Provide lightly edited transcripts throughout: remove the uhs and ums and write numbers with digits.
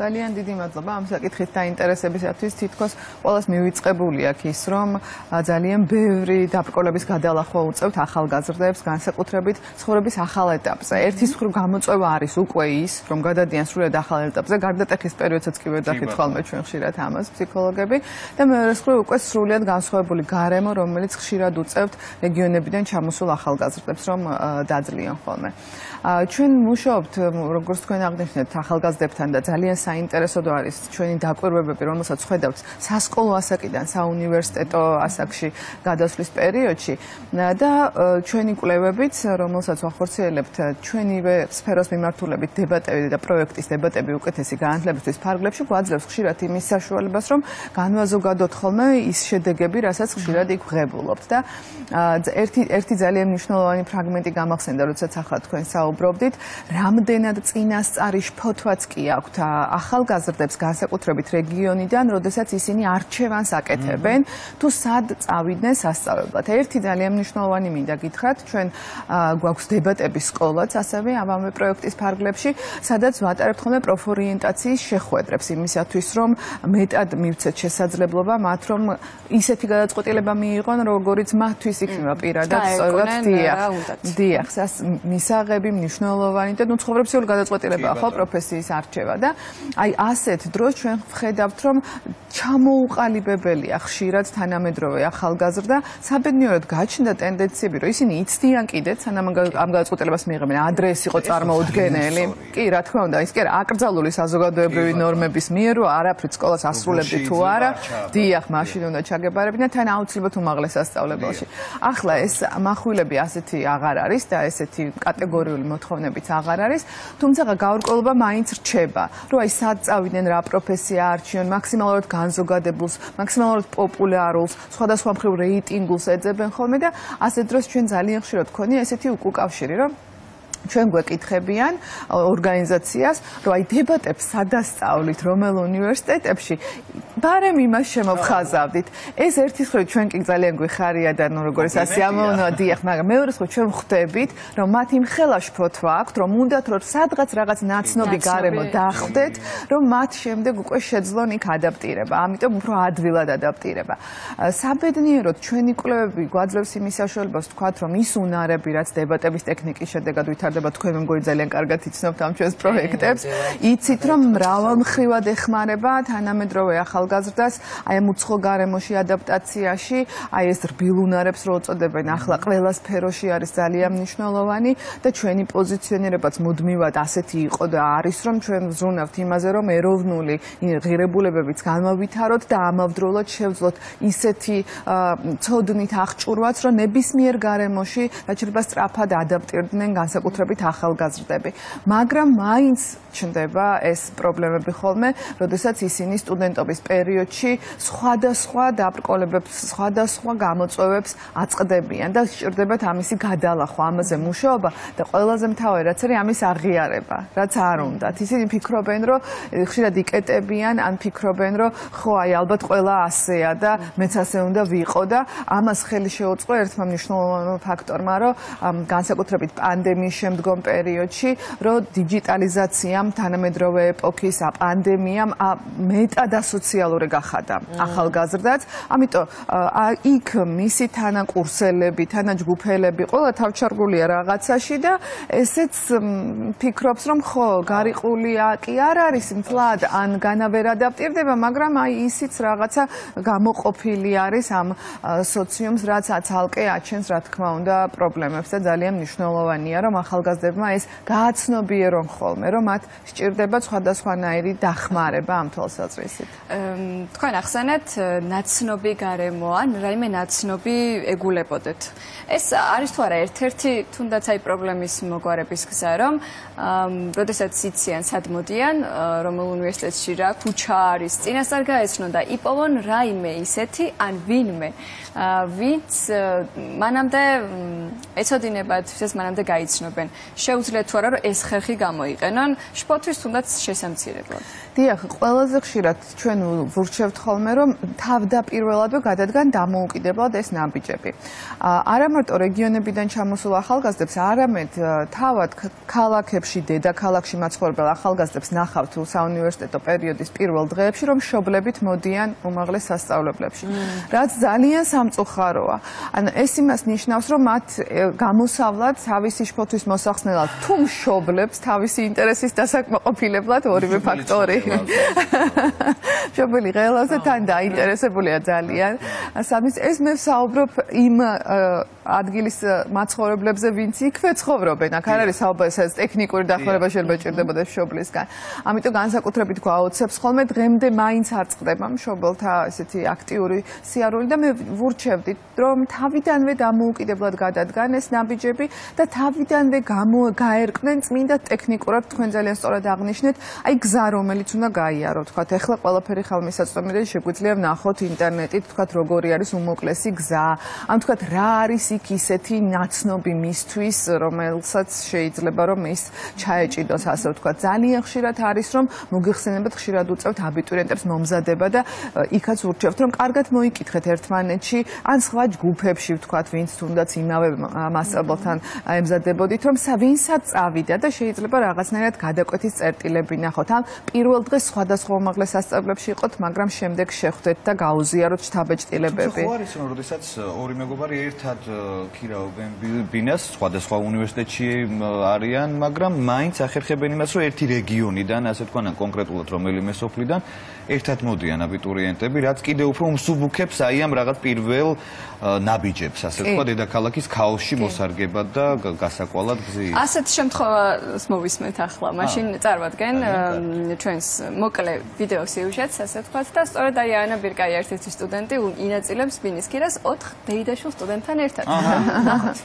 ძალიან დიდი მადლობა ამ საკითხით დაინტერესებისათვის. თითქოს ყველას მივიწყებული აქვს ის, რომ ძალიან ბევრი დაბრკოლების გადალახვა უწევთ ახალგაზრდებს, განსაკუთრებით ცხოვრების ახალ ეტაპზე. ერთის მხრივ გამოწვევა არის უკვე ის, რომ გადადიან სრულად ახალ ეტაპზე, გარდატეხის პერიოდსაც კი ვერ დაკითხავთ ჩვენ ხშირად ამას ფსიქოლოგები და მეორე მხრივ უკვე სრულად განსხვავებული გარემო, რომელიც ხშირად უწევთ რეგიონებიდან ჩამოსულ ახალგაზრდებს, რომ დაძლიან ხოლმე. ჩვენ მუშაობთ, როგორც თქვენ აღნიშნეთ, ახალგაზრდებთან და ძალიან საინტერესო არის ჩვენი დაკვირვებები, რომელსაც ხედავთ სასკოლო ასაკიდან საუნივერსიტეტო ასაკში გადასვლის პერიოდში და ჩვენი კვლევებიც, რომელსაც ვახორციელებთ ჩვენივე სფეროს მიმართულებით დებატები და პროექტის დებატები უკეთესი განათლებისთვის ფარგლებში გვაძლევს ხშირად იმის საშუალებას, რომ განვაზოგადოთ ხოლმე ის შედეგები, რასაც ხშირად იქ ვღებულობთ და ერთი ძალიან მნიშვნელოვანი ფრაგმენტი გამახსენდა, როდესაც ახლა თქვენ საუბრობდით, რამდენად წინასწარი შფოთვაც კი აქვთ ახალგაზრდებს განსაკუთრებით რეგიონიდან, როდესაც ისინი არჩევანს აკეთებენ, თუ სად წავიდნენ სასწავლებლად. ერთი ძალიან მნიშვნელოვანი მინდა გითხრათ, ჩვენ გვაქვს დებატების სკოლაც ასევე ამავე პროექტის ფარგლებში, სადაც ვატარებთ ხოლმე პროფორიენტაციის შეხვედრებს იმისათვის, რომ მეტად მივცეთ შესაძლებლობა მათ, რომ ისეთი გადაწყვეტილება მიიღონ, როგორიც მათთვის იქნება პირადად სწორად დიახ, მისაღები მნიშვნელოვანი და ცხოვრებისეული გადაწყვეტილებაა ხო პროფესიის არჩევა და აი ასეთ დროს ჩვენ ვხედავთ, რომ ჩამოუყალიბებელია ხშირად თანამედროვე ახალგაზრდა, საბედნიეროდ გაჩნდა ტენდენციები, რომ ისინი იცდიან კიდეც, სანამ ამ გადაწყვეტილებას მიიღებენ, ადრე ეს იყო წარმოუდგენელი. კი, რა თქმა უნდა, ის კი არა აკრძალული საზოგადოებრივი ნორმების მიერ, რომ არაფრით სკოლას ასრულებდი თუ არა, დიახ, მაშინ უნდა ჩაგებარებინა თან აუცილებლად უმაღლეს სასწავლებელში. ახლა ეს מחვილები ასეთი აღარ არის და ესეთი კატეგორიული მოთხოვნებიც აღარ არის, თუმცა გაურკვევლობა მაინც რჩება, რომ აი სად წავიდნენ, რა პროფესია არჩიონ, მაქსიმალურად განზოგადებულს, მაქსიმალურად პოპულარულს, სხვადასხვა მხრივ რეიტინგულს ეძებენ ხოლმე და ასეთ დროს ჩვენ ძალიან ხშირად გქონია ესეთი უკავშირი, რომ ჩვენ გვეკითხებიან ორგანიზაციას, რომ აი დებატებს სადასწავლით, რომელ უნივერსიტეტებში, ბარემ იმას შემოვხაზავდით. ეს ერთის მხრივ ჩვენ კი ძალიან გვიხარია და როგორც ასე ამოვნოა დიახ, მაგრამ მეორე მხრივ ჩვენ ვხვდებით, რომ მათ იმ ხელა შფოთვა აქვთ, რომ უნდათ რომ სადღაც რაღაც ნაცნობი გარემო დახვდეთ, რომ მათ შემდეგ უკვე შეძლონ იქ ადაპტირება, ამიტომ უფრო ადვილად ადაპტირება. საბედნიეროდ ჩვენი კვლევები გვაძლევს იმის საშუალებას ვთქვათ, რომ ის უნარები, რაც დებატების ტექნიკის შედეგად თქვენ მეგობრებო ძალიან კარგად იცნობთ ამ ჩვენს პროექტებს. იცით რომ მრავალმხრივად ეხმარება თანამედროვე ახალგაზრდას აი ამ უცხო გარემოში ადაპტაციაში, აი ეს რბილუნარებს რო უწოდებენ, ახლა ყველა სფეროში არის ძალიან მნიშვნელოვანი და ჩვენი პოზიციონირებაც მუდმივად ასეთი იყო და არის, რომ ჩვენ ვზრუნავთ იმაზე, რომ ეროვნული ღირებულებებიც განმავითაროთ და ამავდროულად შევძლოთ ისეთი ცოდნით აღჭურვაც, რომ ნებისმიერ გარემოში რაჩერება სწრაფად ადაპტირდნენ განსაკუთრებით ახალგაზრდები. მაგრამ მაინც ჩნდება ეს პრობლემები ხოლმე, როდესაც ისინი სტუდენტობის პერიოდში სხვადასხვა დაბრკოლებებს, სხვადასხვა გამოწვევებს აწყდებიან და სჭირდებათ ამისი გადალახვა, ამაზე მუშაობა და ყველაზე მთავარი რაც არის ამის აღიარება, რაც არ უნდათ. ისინი ფიქრობენ, რომ ხშირად იკეტებიან, ან ფიქრობენ, რომ ხო, აი ალბათ ყველა ასეა და მეც ასე უნდა ვიყო და ამას ხელი შეუწყო ერთმა მნიშვნელოვანმა ფაქტორმა, რომ განსაკუთრებით პანდემიის შემდგომ პერიოდში, რომ დიჯიტალიზაციამ თანამედროვე ეპოქის პანდემიამ მეტად ასოციალური გახადა ახალგაზრდაც. ამიტომ იქ მისი თანაკურსელები, თანაჯგუფელები ყველა თავჩარგულია რაღაცაში და ესეც ფიქრობს, რომ ხო, გარიყული კი არ არის მთლად, ან განავერ ადაპტირდება, მაგრამ აი ისიც რაღაცა გამოყოფილი არის ამ სოციუმს, რაც ცალკე აჩენს, რა თქმა უნდა, პრობლემებს და ძალიან მნიშვნელოვანია, რომ ახალგაზრდებმა ეს გააცნობიერონ ხოლმე, რომ მათ სჭირდება სხვადასხვანაირი დახმარება ამ თვალსაზრისით. თქვენ ახსენეთ ნაცნობი გარემო, ან რაიმე ნაცნობი ეგულებოდეთ. ეს არის თუ არა ერთ-ერთი თუნდაც აი პრობლემის მოგვარების გზა, რომ როდესაც იციან სად მოდიან, რომელ უნივერსიტეტში რა ქუჩა არის, წინასწარ გაეცნონ და იპოვონ რაიმე ისეთი, ან ვინმე, ვინც მანამდე ეცოდინებათ, ეს მანამდე გაიცნობენ. შეუძლიათ თუ არა, რომ ეს ხერხი გამოიყენონ, შფოთვის თუნდაც შესამცირებლად. დიახ, ყველაზე ხშირად ჩვენ ვურჩევთ ხოლმე, რომ თავდაპირველადვე გადადგან დამოუკიდებლად ეს ნაბიჯები. არა მარტო რეგიონებიდან ჩამოსულ ახალგაზრდებს, არამედ თავად ქალაქებში, დედაქალაქში მაცხოვრებელ ახალგაზრდებს ნახავთ საუნივერსიტეტო პერიოდის პირველ დღეებში, რომ მშობლებით მოდიან უმაღლეს სასწავლებლებში. რაც ძალიან სამწუხაროა. ანუ ეს იმას ნიშნავს, რომ მათ გამოსავლად თავისი შფოთვის მოსახსნელად თუ მშობლებს თავისი ინტერესის დასაკმაყოფილებლად ორივე ფაქტორი. მშობელი ღელავზე თან დაინტერესებულია ძალიან. სამის ეს მე ვსაუბრობ იმ ადგილის მაცხოვრებლებზე, ვინც იქვე ცხოვრობენ. აქ არ არის საუბარი ტექნიკური დახმარება შეიძლება ჭირდებოდა მშობლისგან. ამიტომ განსაკუთრებით გვაოცებს ხოლმე დღემდე მაინც არ წყდება მშობელთა ესეთი აქტიური სიარული და მე ვურჩევდით, რომ თავიდანვე დამოუკიდებლად გადადგან ეს ნაბიჯები და თავიდანვე გაერკნენ წმინდა ტექნიკურად თქვენ ძალიან სწორად აღნიშნეთ, აი გზა რომელიც უნდა გაიარო, თქვათ, ეხლა ყველაფერი ხალმისაწვდომილი შეგვიძლია ვნახოთ ინტერნეტით, თქვათ, როგორი არის უმოკლესი გზა, ან თქვათ, რა არის იქ ისეთი ნაცნობი მისთვის, რომელსაც შეიძლება რომ ის ჩაეჭიდოს, ასე ვთქვათ. ძალიან ხშირად არის რომ მოგიხსენებათ, ხშირად უწევთ აბიტურიენტებს მომზადება და იქაც ურჩევთ, რომ კარგად მოიკითხეთ ერთმანეთში, ან სხვა ჯგუფებში ვთქვათ, ვინც თუნდაც იმავე მასწავლებელთან ემზადებოდით, რომ ვინსაც წავიდა და შეიძლება რაღაცნაირად გადაკვეთის წერტილები ნახოთ, ან პირველ დღეს სხვადასხვა უმაღლეს სასწავლებლებში იყოთ, მაგრამ შემდეგ შეხვდეთ და გაუზიაროთ შთაბეჭდილებები. ხო არის, რომ როდესაც ორი მეგობარი ერთად ქირაობენ ბინას, სხვადასხვა უნივერსიტეტში არიან, მაგრამ მაინც ახერხებენ იმას, რომ ერთი რეგიონიდან, ასე თქვა, კონკრეტულად რომელიმე სოფლიდან ერთად მოდიან აბიტურიენტები, რაც კიდევ უფრო უმსუბუქებს აი ამ რაღაც პირველ ნაბიჯებს, ასე თქვა, დედაქალაქის ქაოსში მოსარგებად და გასაკვალად გზის. ასეთ შემთხვევას მოვისმენთ ახლა. მაშინ წარმოგდგენ ჩვენს მოკლე ვიდეო სიუჟეტს, ასე თქვა, და სწორედ აი ანა ბირკაია ერთ-ერთი სტუდენტი ინაწილებს ბინის ქირას 4 დეიდაშვილ სტუდენტთან ერთად. ნახოთ.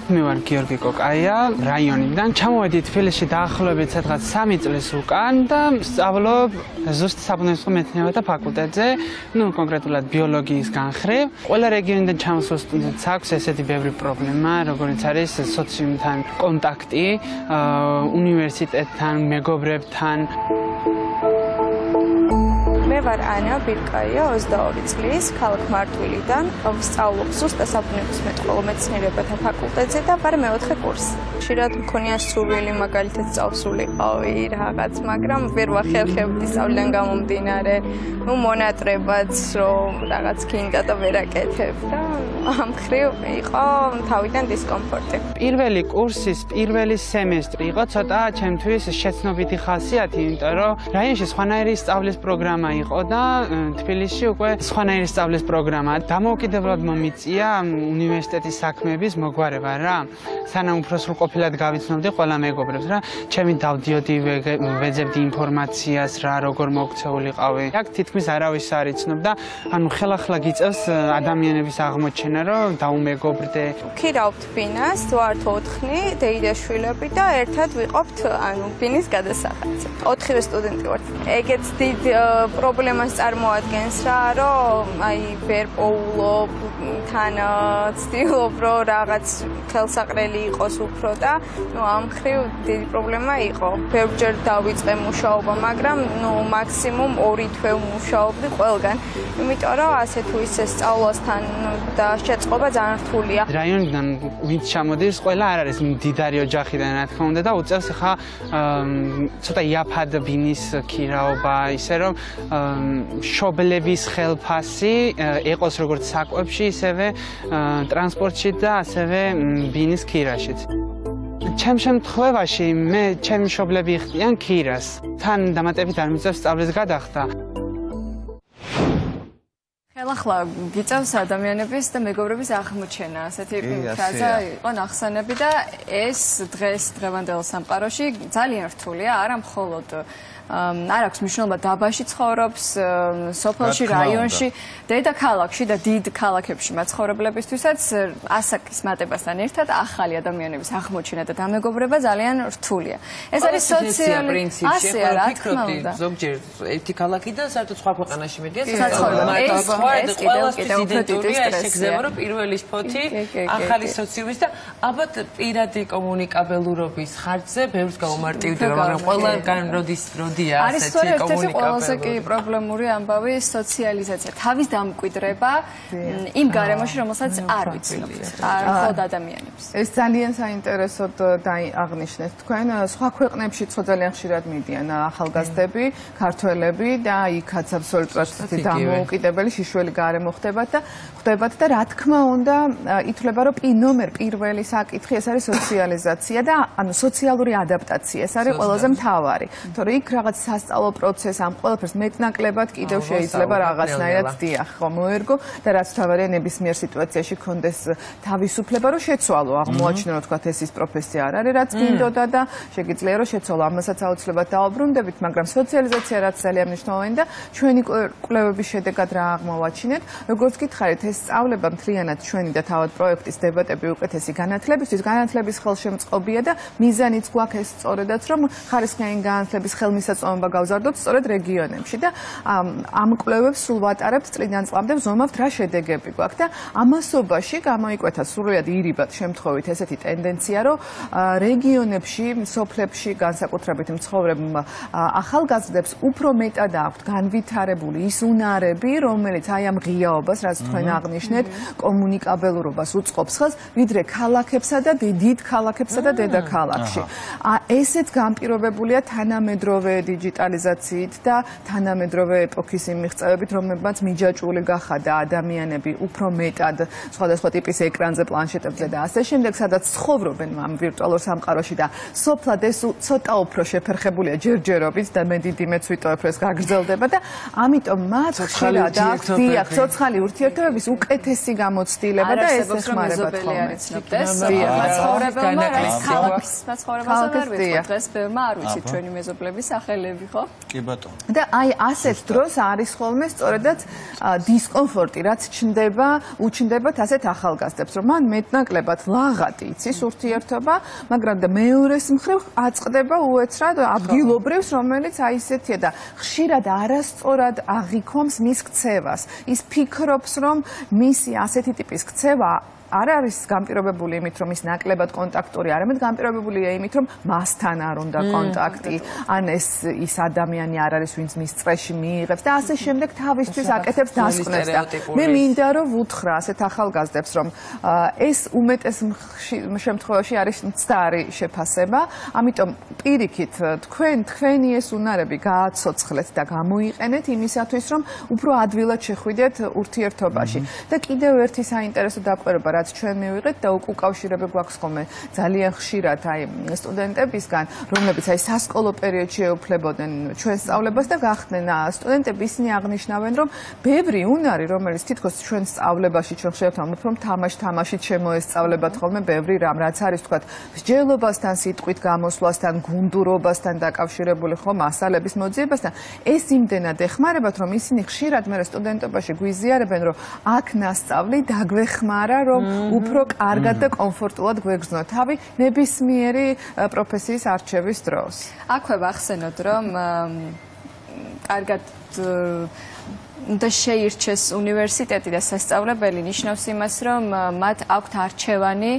მე ვარ გიორგი კოკაია რაიონიდან. ჩამოვედი თბილისში დაახლოებით სადღაც 3 წლის უკან და სწავლობ ზუსტ საბუნებისმეტყველო მეცნიერებათა ფაკულტეტზე, კონკრეტულად ბიოლოგიის განხრევ. ყველა რეგიონიდან ჩამოსულ სტუდენტს აქვს ესეთი ბევრი პრობლემა, როგორიც არის სოციუმთან კონტაქტი, უნივერსიტეტთან, მეგობრებთან. მე ვარ ანა ბირკაია, 22 წლის, ქალაქ მარტვილიდან. ვსწავლობ ზუსტ საბუნებისმეტყველო მეცნიერებათა ფაკულტეტზე და ვარ მეოთხე კურსი. ხშირად მქონია სურვილი მაგალითად სწავლსულიყავი რაღაც, მაგრამ ვერ ვახერხებდი სწავლიდან გამომდინარე. მონატრებაც რომ რაღაც გინდა და ვერ აკეთებ და ამ ხრივ იყო თავიდან დისკომფორტი. პირველი კურსის პირველი სემესტრი იყო ცოტა ჩემთვის შეცნობითი ხასიათი, იმიტომ რომ რაიონში სხვანაირი სწავლის პროგრამა იყო და თბილისში უკვე სხვანაირი სწავლის პროგრამა. დამოუკიდებლად მომიწია უნივერსიტეტის საქმეების მოგვარება რა. სანამ უფრო სრულყოფილად გავიცნობდი ყველა მეგობრებს რა, ჩემი დავდიოდი ვეძებდი ინფორმაციას რა, როგორ მოქცეულიყავი. აქ თითქმის არავის არ იცნობდა, ანუ ხელახლა გიწევს ადამიანების აღმოჩენა, რომ დაუმეგობრდე. ქირავთ ბინას, ვართ 4 დეიდაშვილები და ერთად ვიყოფთ, ანუ ბინის გადასახადზე. 4 სტუდენტი ვართ. ეგეც დიდ პრობლემას წარმოადგენს რა, რომ აი ვერ პოულობ, თან ცდილობ, რომ რაღაც ხელსაყრელი იყოს უფრო და ამ ხრივ დიდი პრობლემა იყო. ბევრჯერ დავიწყე მუშაობა, მაგრამ მაქსიმუმ 2 თვე ვმუშაობდი ყველგან. იმიტომ რომ ასე თუ ისე სწავლასთან და შეწყობა ძალიან რთულია. რაიონიდან ვინც ჩამოდის, ყველა არ არის მდიდარი ოჯახიდან, რა თქმა უნდა და უწევს ხა ცოტა იაფად ბინის ქირაობა, ისე რომ მშობლების ხელფასი ეყოს როგორც საკვებში, ისევე ტრანსპორტში და ასევე ბინის ქირაშიც. ჩემ შემთხვევაში მე ჩემი მშობლები იხდიან ქირას. თან დამატებით არ მიწევს სწავლის გადახდა. ხელახლა გიწევს ადამიანების და მეგობრების აღმოჩენა, ასეთი ფრაზა იყო ნახსენები და ეს დღევანდელ სამყაროში ძალიან რთულია, არა მხოლოდ არ აქვს მნიშვნელობა დაბაში ცხოვრობს, სოფელში, რაიონში, დედაქალაქში და დიდ ქალაქებში მაცხოვრებლებისთვისაც ასაკის მატებასთან ერთად ახალი ადამიანების აღმოჩენა და დამეგობრება ძალიან რთულია. ეს არის სოციალური პრინციპი, რა თქმა უნდა. ზოგჯერ ერთი ქალაქიდან საერთოდ სხვა ქვეყანაში მიდიან, ეს კიდევ უფრო დიდი სტრესია. შეგზება რომ პირველი ფოთი ახალი სოციუმის და ალბათ პირადი კომუნიკაბელურობის ხარჯზე ბევრს გაუმარტივდება, მაგრამ ყველგან როდია ასეთი კომუნიკაბელურობა. არის ყველაზე კი პრობლემური ამბავი სოციალიზაცია, თავის დამკვიდრება იმ გარემოში, რომელსაც არ ვიცნობთ, მხოლოდ ადამიანებს. ეს ძალიან საინტერესოდ აღნიშნეთ თქვენ. სხვა ქვეყნებში ძალიან ხშირად მიდიან ახალგაზრდები, ქართველები და იქაც აბსოლუტურად დამოუკიდებელი შიშველი გარემო ხდებათ და რა თქმა უნდა ითვლება რომ ნომერ პირველი საკითხი ეს არის სოციალიზაცია და ანუ სოციალური ადაპტაცია ეს არის ყველაზე მთავარი. თორე იქ რაღაც სასწავლო პროცესი ამ ყველაფერს მეტნაკლებად კიდევ შეიძლება რაღაცნაირად დიახ ხო მოერგო და რაც თავარია ნებისმიერ სიტუაციაში კონდეს თავისუფლება რომ შეცვალო აღმოაჩინო რომ თქვა ეს ის პროფესია არ არის რაც გინდოდა და შეგიძლია რომ შეცვალო ამასაც აუცილებლად დაუბრუნდებით მაგრამ სოციალიზაცია რაც ძალიან მნიშვნელოვანი და ჩვენი კვლევების შედეგად რა აღმოვაჩინეთ როგორც გითხარით ეს სწავლება მთლიანად ჩვენი და თავად პროექტის დებატები უკეთესი განათლებისთვის განათლების ხელშემწყობია და მიზანიც გვაქვს ეს სწორედაც რომ ხარისხიანი განათლების ხელმისაწვდომობა გავზარდოთ სწორედ რეგიონებში და ამ კვლევებს სულ ვატარებთ წლიდან წლამდე ვზომავთ რა შედეგები გვაქვს და ამასობაში გამოიკვეთა სრულიად ირიბად შემთხვევით ესეთი ტენდენცია რომ რეგიონებში სოფლებში განსაკუთრებით მცხოვრებ ახალგაზრდებს უფრო მეტად აქვთ განვითარებული ის უნარები რომელიც აი ამ ღიაობას რაც თქვენ აღნიშნეთ კომუნიკაბელურობას უწყობს ხელს ვიდრე ქალაქებსა და დიდ ქალაქებსა და დედაქალაქში ესეც განპირობებულია თანამედროვე დიჯიტალიზაციით და თანამედროვე ეპოქის იმ მიღწევებით რომლებმაც მიჯაჭვული გახადა ადამიანები უფრო მეტად სხვადასხვა ტიპის ეკრანზე პლანშეტებზე და ასე შემდეგ სადაც ცხოვრობენ ამ ვირტუალურ სამყაროში და სოფლად ეს ცოტა უფრო შეფერხებულია ჯერჯერობით და მე დიდი მეც ვიტოვებ რომ ეს გაგრძელდება და ამიტომ მათ ხშირად აქვს დიახ ცოცხალი ურთიერთობების უკეთესი გამოცდილება და ეს ეხმარება თხოვნა მაცხოვრებელმა რაც მაცხოვრებელს არ ვიცით დღეს ბევრმა არ ვიცით ჩვენი მეზობლების სახელები ხო კი ბატონო და აი ასეთ დროს არის ხოლმე სწორედაც დისკომფორტი რაც უჩნდებათ ასეთ ახალგაზრდებს რომ მან მეტნაკლებად ლაღადი იცის ურთიერთობა მაგრამ და მეორეს მხრივ აწყდება უეცრად ადგილობრივს რომელიც აი ესეთია და ხშირად არასწორად აღიქვამს მის ქცევას ის ფიქრობს რომ მისი ასეთი ტიპის ქცევა არ არის განპირობებული იმით რომ ის ნაკლებად კონტაქტური არამედ განპირობებულია იმით რომ მასთან არ უნდა კონტაქტი ან ის ადამიანი არ არის ვინც მის წრეში მიიღებს და ასე შემდეგ თავისთვის აკეთებს დასკვნებს და მე მინდა რომ ვუთხრა ასეთ ახალგაზრდებს რომ ეს უმეტეს შემთხვევაში არის მცდარი შეფასება ამიტომ პირიქით თქვენი ეს უნარები გააცოცხლეთ და გამოიყენეთ იმისათვის რომ უფრო ადვილად შეხვიდეთ ურთიერთობაში და კიდევ ერთი საინტერესო დაკვირვება რაც ჩვენ მივიღეთ და უკავშირები გვაქვს ხოლმე ძალიან ხშირად აი სტუდენტებისგან რომლებიც აი სასკოლო პერიოდში ეუფლებოდნენ ჩვენ სწავლებას და გახდნენ სტუდენტები ისინი აღნიშნავენ რომ ბევრი უნარი რომელიც თითქოს ჩვენ სწავლებაში ჩვენ ხშირად უფრო თამაშით შემოესწავლებათ ხოლმე ბევრი რამ რაც არის თქვა მსჯელობასთან სიტყვით გამოსვლასთან გუნდურობასთან დაკავშირებული ხო მასალების მოძიებასთან ეს იმდენად ეხმარებათ რომ ისინი ხშირად მე სტუდენტობაში გვიზიარებენ რომ აქ ნასწავლი დაგვეხმარა რომ უფრო კარგად და კომფორტულად გვეგრძნო თავი ნებისმიერი პროფესიის არჩევის დროს. აქვე ვახსენოთ რომ კარგად და შეირჩეს უნივერსიტეტი და სასწავლებელი ნიშნავს იმას რომ მათ აქვთ არჩევანი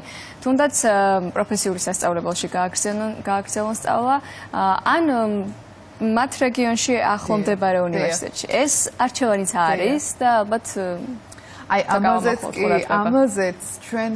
თუნდაც პროფესიული სასწავლებელში გააგრძელონ სწავლა ან მათ რეგიონში ახლო მდებარე უნივერსიტეტში ეს არჩევანიც არის და ალბათ აი ამაზეც ჩვენ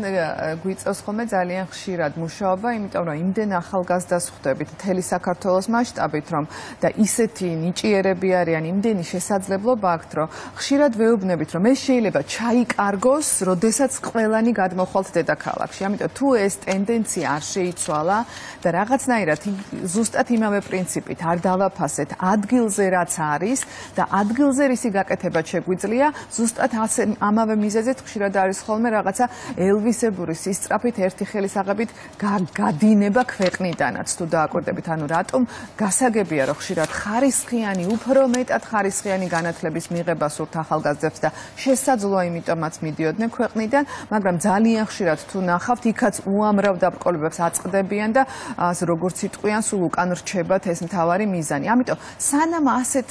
გვიწევს ხოლმე ძალიან ხშირად მუშაობა, იმიტომ რომ იმდენ ახალგაზრდას ხვდებით მთელი საქართველოს მასშტაბით, რომ და ისეთი ნიჭიერები არიან, იმდენი შესაძლებლობა აქვთ, რომ ხშირად ვეუბნებით, რომ ეს შეიძლება ჩაიკარგოს, როდესაც ყველანი გადმოხვალთ დედაქალაქში. ამიტომ თუ ეს ტენდენცია არ შეიცვალა და რაღაცნაირად ზუსტად იმავე პრინციპით არ დავაფასეთ ადგილზე რაც არის და ადგილზე რისი გაკეთება შეგვიძლია, ზუსტად ამ ამავე მიზეზით ხშირად არის ხოლმე რაღაცა ელვისებური სისწრაფით ერთი ხელის აღებით გადინება ქვეყნიდანაც თუ დააკვირდებით, ანუ რატომ გასაგებია რომ ხშირად ხარისხიანი, უფრო მეტად ხარისხიანი განათლების მიღება სურთ ახალგაზრდებს და შესაძლოა იმიტომაც მიდიოდნენ ქვეყნიდან, მაგრამ ძალიან ხშირად თუ ნახავთ, იქაც უამრავ დაბრკოლებებს აწყდებიან და როგორც იტყვიან, სულ უკან რჩებათ ეს მთავარი მიზანი. ამიტომ სანამ ასეთ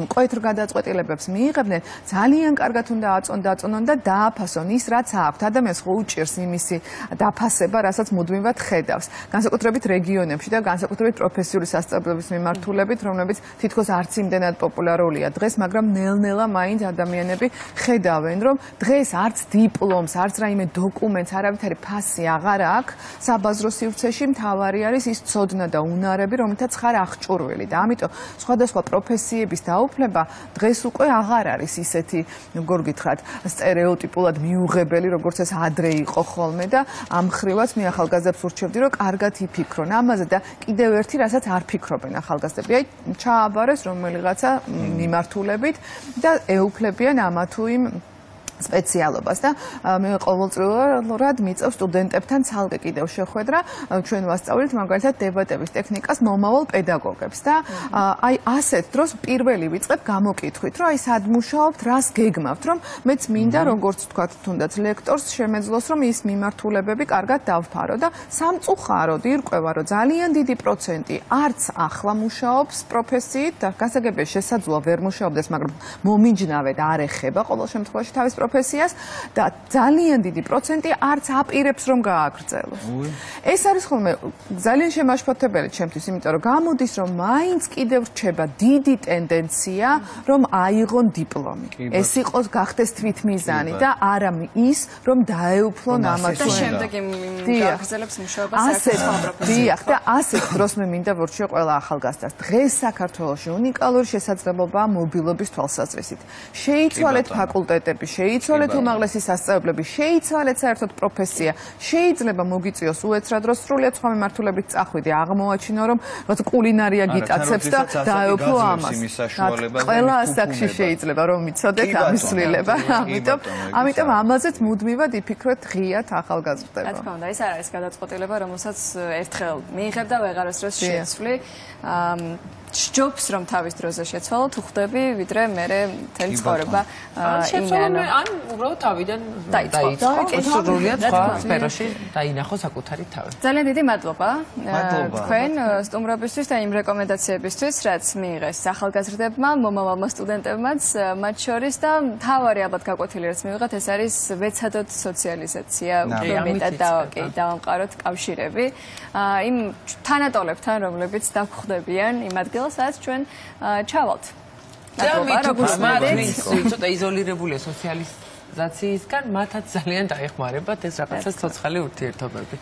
მკვეთრ გადაწყვეტილებებს მიიღებდნენ, ძალიან კარგად უნდა აწონდაწონონ და დააფასონ ის, რაც აქვთ. ადამიანს ხო უჭირს იმისი დაფასება, რასაც მუდმივად ხედავს. განსაკუთრებით რეგიონებში და განსაკუთრებით პროფესიული სასწავლებლების მიმართულებით, რომლებიც თითქოს არც იმდენად პოპულარულია დღეს, მაგრამ ნელ-ნელა მაინც ადამიანები ხედავენ, რომ დღეს არც დიპლომს, არც რაიმე დოკუმენტს, არავითარი ფასი აღარ აქვს. საბაზრო სივრცეში მთავარი არის ის ცოდნა და უნარები, რომლითაც ხარ აღჭურვილი და ამიტომ სხვადასხვა პროფესიების დაუფლება დღეს უკვე აღარ არის ისეთი, როგორ გითხრათ, სტერეოტიპულად მიუღებელი, როგორც ეს ადრე იყო ხოლმე და ამ ხრივაც მე ახალგაზრდებს ურჩევდი, რომ კარგად იფიქრონ ამაზე და კიდევ ერთი, რასაც არ ფიქრობენ ახალგაზრდები, აი ჩააბარეს რომელიღაცა მიმართულებით და ეუფლებიან ამა თუ იმ სპეციალობას და მე ყოველწლიურად მიწევ სტუდენტებთან ცალკე კიდევ შეხვედრა ჩვენ ვასწავლით მაგალითად დებატების ტექნიკას მომავალ პედაგოგებს და აი ასეთ დროს პირველი ვიწყებ გამოკითხვით რომ აი სად მუშაობთ, რას გეგმავთ, რომ მეც მინდა როგორც თქვათ თუნდაც ლექტორს შემეძლოს რომ ის მიმართულებები კარგად დავფარო და სამწუხაროდ ირკვევა რომ ძალიან დიდი პროცენტი არც ახლა მუშაობს პროფესიით და გასაგებია შესაძლოა ვერ მუშაობდეს, მაგრამ მომიჯნავედ არ ეხება ყოველ შემთხვევაში თავის პროფესიას და ძალიან დიდი პროცენტი არც აპირებს რომ გააგრძელოს. ეს არის ხოლმე ძალიან შემაშფოთებელი ჩემთვის, იმიტომ რომ გამოდის რომ მაინც კიდევ რჩება დიდი ტენდენცია რომ აიღონ დიპლომი. ეს იყოს გახდეს თვითმიზანი და არა ის რომ დაეუფლონ ამას და შემდეგ გააგრძელებს მუშაობას საკუთარ პროფესიაზე. დიახ, და ასეთ დროს მე მინდა ვორჩიო ყველა ახალგაზრდას. დღეს საქართველოში უნიკალური შესაძლებლობაა მობილობის თვალსაზრისით. შეიცვალეთ ფაკულტეტები, შეიცვალეთ უმაღლესი სასწავლებლები, შეიცვალეთ საერთოდ პროფესია. შეიძლება მოგიწიოს უეცრად რომ სრულიად სხვა მიმართულებით წახვიდე, აღმოაჩინო რომ რაღაც კულინარია გიტაცებს და დაეუფლო ამას. ყველა ასაკში შეიძლება რომ მიცოდეთ ამის ცვლილება. ამიტომ ამაზეც მუდმივად იფიქროთ ღიად ახალგაზრდებო. რა თქმა უნდა, ეს არ არის გადაწყვეტილება, რომელსაც ერთხელ მიიღებ და ვეღარას დროს შეცვლი. სჯობს რომ თავის დროზე შეცვალო, თუ ხვდები, ვიდრე მე მთელი ცხოვრება ინიანო. ან უბრალოდ თავიდან დაიწყო. სრულიად სხვა სფეროში დაინახო საკუთარი თავი. ძალიან დიდი მადლობა თქვენ სტუმრობისთვის და იმ რეკომენდაციებისთვის, რაც მიიღეს ახალგაზრდებმა, მომავალმა სტუდენტებმაც, მათ შორის და მთავარი ალბათ გაკვეთილი რაც მივიღეთ, ეს არის ვეცადოთ სოციალიზაცია, უფრო მეტად დავამყაროთ კავშირები იმ თანატოლებთან, რომლებიც დაგვხვდებიან იმ ადგილას, სადაც ჩვენ ჩავალთ. ცოტა იზოლირებულია სოციალიზაციისგან, მათაც ძალიან დაეხმარებათ ეს რაღაცა ცოცხალი ურთიერთობები.